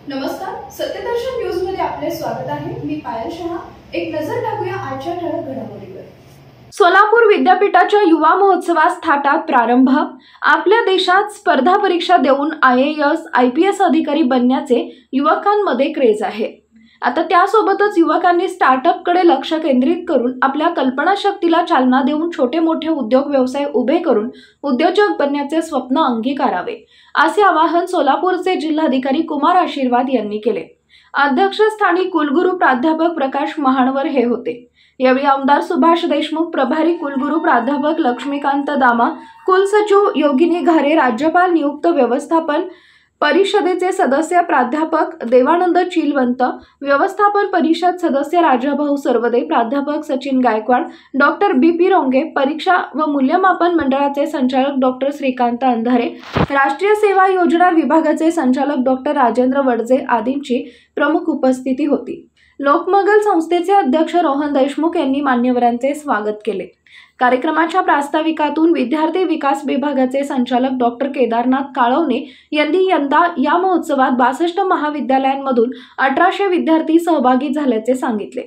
नमस्कार, सत्यदर्शन न्यूज मध्ये आपले स्वागत आहे। मी पायल शहा। एक नजर टाकूया आजच्या ठळक घडामोडीवर। सोलापूर विद्यापीठाच्या युवा महोत्सवास थाटात प्रारंभ। आपल्या देशात स्पर्धा परीक्षा देऊन IAS IPS अधिकारी बनण्याचे युवकांमध्ये क्रेज आहे। आता त्यासोबतच युवकांनी स्टार्टअपकडे लक्ष केंद्रित करून आपल्या कल्पनाशक्तीला चालना देऊन छोटे मोठे उद्योग व्यवसाय उभे करून उद्योजक बनण्याचे स्वप्न अंगीकारावे, असे आवाहन सोलापूरचे जिल्हाधिकारी कुमार आशीर्वाद यांनी केले। अध्यक्षस्थानी कुलगुरू प्राध्यापक प्रकाश महानवर हे होते। यावेळी आमदार सुभाष देशमुख, प्रभारी कुलगुरू प्राध्यापक लक्ष्मीकांत दामा, कुलसचिव योगिनी घारे, राज्यपाल नियुक्त व्यवस्थापन परिषदेचे सदस्य प्राध्यापक देवानंद चिलवंत, व्यवस्थापन परिषद सदस्य राजाभाऊ सरवदे, प्राध्यापक सचिन गायकवाड, डॉक्टर BP रोंगे, परीक्षा व मूल्यमापन मंडळाचे संचालक डॉक्टर श्रीकांत अंधारे, राष्ट्रीय सेवा योजना विभागाचे संचालक डॉक्टर राजेंद्र वडजे आदींची प्रमुख उपस्थिती होती। लोकमंगल संस्थेचे अध्यक्ष रोहन देशमुख यांनी मान्यवरांचे स्वागत केले। कार्यक्रमाच्या प्रास्ताविकातून विद्यार्थी विकास विभागाचे संचालक डॉक्टर केदारनाथ काळवणे यांनी यंदा या महोत्सवात 62 महाविद्यालयांमधून 1800 विद्यार्थी सहभागी झाल्याचे सांगितले।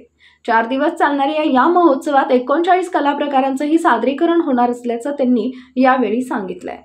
4 दिवस चालणाऱ्या या महोत्सवात 39 कला प्रकारांचेही सादरीकरण होणार असल्याचं त्यांनी यावेळी सांगितलंय।